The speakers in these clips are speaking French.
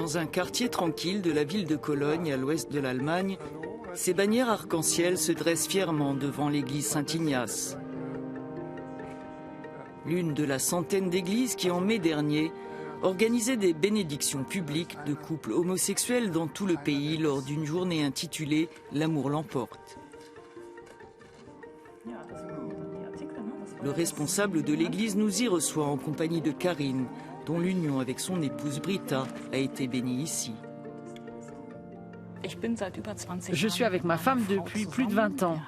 dans un quartier tranquille de la ville de Cologne, à l'ouest de l'Allemagne, ces bannières arc-en-ciel se dressent fièrement devant l'église Saint-Ignace. L'une de la centaine d'églises qui, en mai dernier, organisait des bénédictions publiques de couples homosexuels dans tout le pays lors d'une journée intitulée « L'amour l'emporte ». Le responsable de l'église nous y reçoit en compagnie de Karine, dont l'union avec son épouse Britta a été bénie ici. Je suis avec ma femme depuis plus de 20 ans.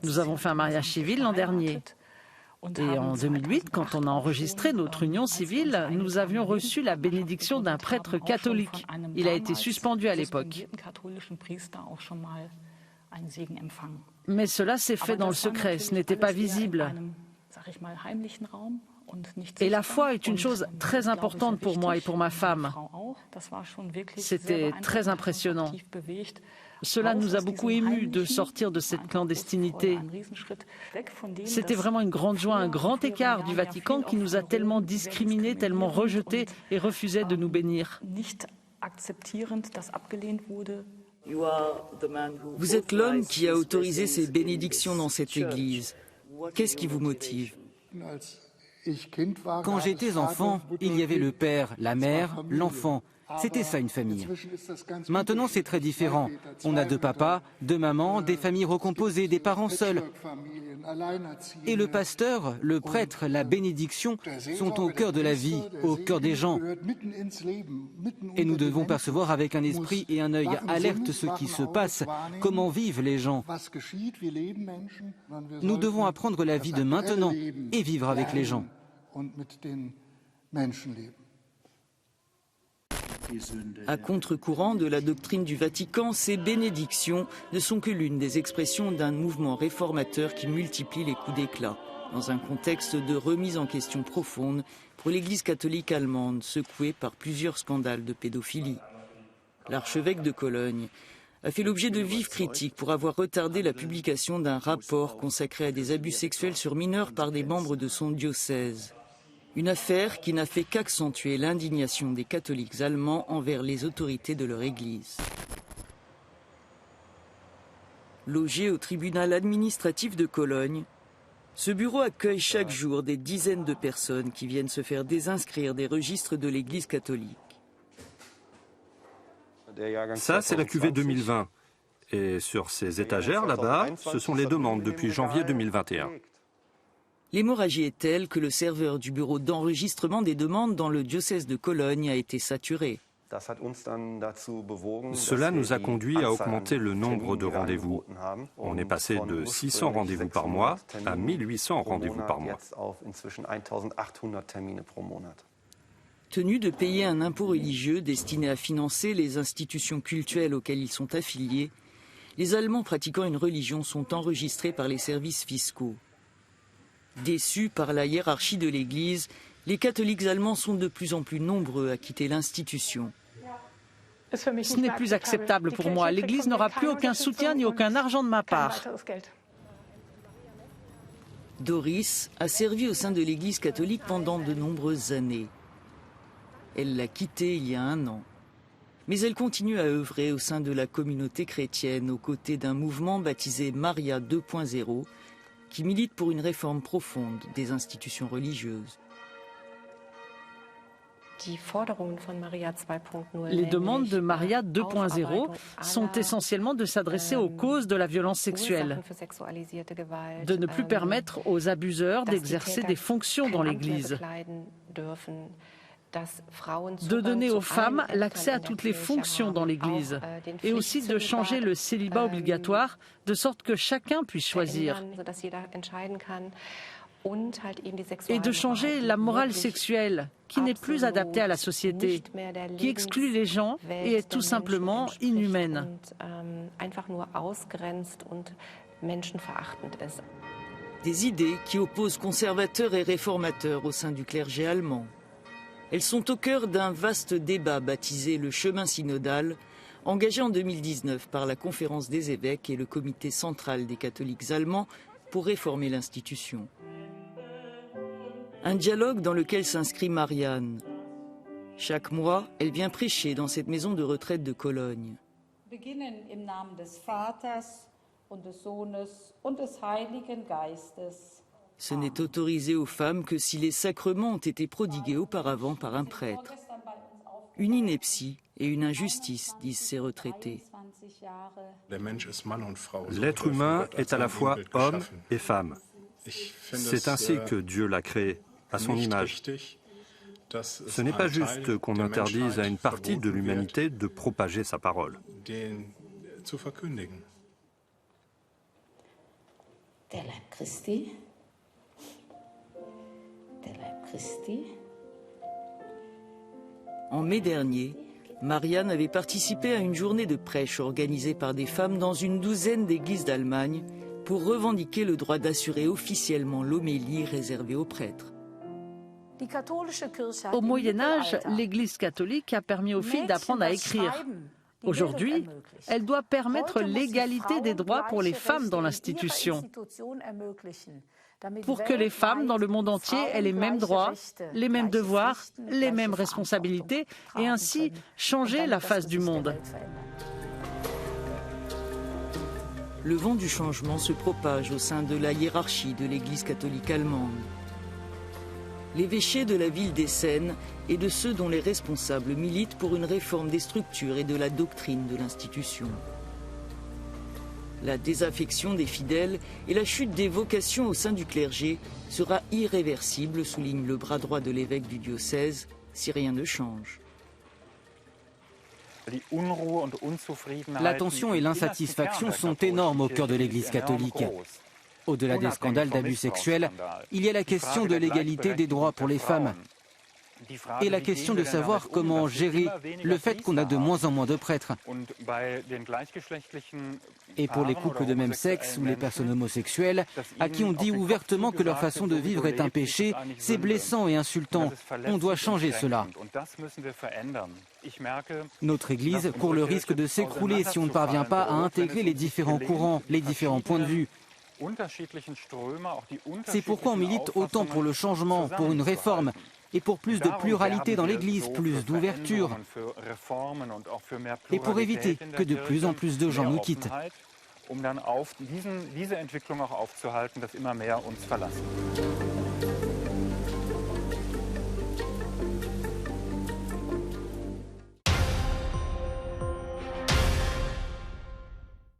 Nous avons fait un mariage civil l'an dernier. Et en 2008, quand on a enregistré notre union civile, nous avions reçu la bénédiction d'un prêtre catholique. Il a été suspendu à l'époque. Mais cela s'est fait dans le secret, ce n'était pas visible. Et la foi est une chose très importante pour moi et pour ma femme. C'était très impressionnant. Cela nous a beaucoup émus de sortir de cette clandestinité. C'était vraiment une grande joie, un grand écart du Vatican qui nous a tellement discriminés, tellement rejetés et refusait de nous bénir. Vous êtes l'homme qui a autorisé ces bénédictions dans cette église. Qu'est-ce qui vous motive ? Quand j'étais enfant, il y avait le père, la mère, l'enfant. C'était ça une famille. Maintenant, c'est très différent. On a 2 papas, 2 mamans, des familles recomposées, des parents seuls. Et le pasteur, le prêtre, la bénédiction sont au cœur de la vie, au cœur des gens. Et nous devons percevoir avec un esprit et un œil alerte ce qui se passe, comment vivent les gens. Nous devons apprendre la vie de maintenant et vivre avec les gens. À contre-courant de la doctrine du Vatican, ces bénédictions ne sont que l'une des expressions d'un mouvement réformateur qui multiplie les coups d'éclat, dans un contexte de remise en question profonde pour l'Église catholique allemande, secouée par plusieurs scandales de pédophilie. L'archevêque de Cologne a fait l'objet de vives critiques pour avoir retardé la publication d'un rapport consacré à des abus sexuels sur mineurs par des membres de son diocèse. Une affaire qui n'a fait qu'accentuer l'indignation des catholiques allemands envers les autorités de leur église. Logé au tribunal administratif de Cologne, ce bureau accueille chaque jour des dizaines de personnes qui viennent se faire désinscrire des registres de l'église catholique. Ça, c'est la cuvée 2020. Et sur ces étagères là-bas, ce sont les demandes depuis janvier 2021. L'hémorragie est telle que le serveur du bureau d'enregistrement des demandes dans le diocèse de Cologne a été saturé. Cela nous a conduit à augmenter le nombre de rendez-vous. On est passé de 600 rendez-vous par mois à 1800 rendez-vous par mois. Tenus de payer un impôt religieux destiné à financer les institutions cultuelles auxquelles ils sont affiliés, les Allemands pratiquant une religion sont enregistrés par les services fiscaux. Déçus par la hiérarchie de l'Église, les catholiques allemands sont de plus en plus nombreux à quitter l'institution. Ce n'est plus acceptable pour moi. L'Église n'aura plus aucun soutien ni aucun argent de ma part. Doris a servi au sein de l'Église catholique pendant de nombreuses années. Elle l'a quitté il y a 1 an. Mais elle continue à œuvrer au sein de la communauté chrétienne aux côtés d'un mouvement baptisé Maria 2.0 qui milite pour une réforme profonde des institutions religieuses. Les demandes de Maria 2.0 sont essentiellement de s'adresser aux causes de la violence sexuelle, de ne plus permettre aux abuseurs d'exercer des fonctions dans l'Église, de donner aux femmes l'accès à toutes les fonctions dans l'Église et aussi de changer le célibat obligatoire de sorte que chacun puisse choisir et de changer la morale sexuelle qui n'est plus adaptée à la société, qui exclut les gens et est tout simplement inhumaine. Des idées qui opposent conservateurs et réformateurs au sein du clergé allemand. Elles sont au cœur d'un vaste débat baptisé le chemin synodal, engagé en 2019 par la Conférence des évêques et le Comité central des catholiques allemands pour réformer l'institution. Un dialogue dans lequel s'inscrit Marianne. Chaque mois, elle vient prêcher dans cette maison de retraite de Cologne. Ce n'est autorisé aux femmes que si les sacrements ont été prodigués auparavant par un prêtre. Une ineptie et une injustice, disent ces retraités. L'être humain est à la fois homme et femme. C'est ainsi que Dieu l'a créé, à son image. Ce n'est pas juste qu'on interdise à une partie de l'humanité de propager sa parole. Der Leib Christi. Der Leib Christi. En mai dernier, Marianne avait participé à une journée de prêche organisée par des femmes dans une douzaine d'églises d'Allemagne pour revendiquer le droit d'assurer officiellement l'homélie réservée aux prêtres. Au Moyen-Âge, l'Église catholique a permis aux filles d'apprendre à écrire. Aujourd'hui, elle doit permettre l'égalité des droits pour les femmes dans l'institution. Pour que les femmes dans le monde entier aient les mêmes droits, les mêmes devoirs, les mêmes responsabilités et ainsi changer la face du monde. Le vent du changement se propage au sein de la hiérarchie de l'Église catholique allemande. L'évêché de la ville d'Essen et de ceux dont les responsables militent pour une réforme des structures et de la doctrine de l'institution. La désaffection des fidèles et la chute des vocations au sein du clergé sera irréversible, souligne le bras droit de l'évêque du diocèse, si rien ne change. La tension et l'insatisfaction sont énormes au cœur de l'Église catholique. Au-delà des scandales d'abus sexuels, il y a la question de l'égalité des droits pour les femmes et la question de savoir comment gérer le fait qu'on a de moins en moins de prêtres. Et pour les couples de même sexe ou les personnes homosexuelles, à qui on dit ouvertement que leur façon de vivre est un péché, c'est blessant et insultant. On doit changer cela. Notre Église court le risque de s'écrouler si on ne parvient pas à intégrer les différents courants, les différents points de vue. C'est pourquoi on milite autant pour le changement, pour une réforme et pour plus de pluralité dans l'Église, plus d'ouverture et pour éviter que de plus en plus de gens nous quittent. Um dann diese Entwicklung auch aufzuhalten, dass immer mehr uns verlassen.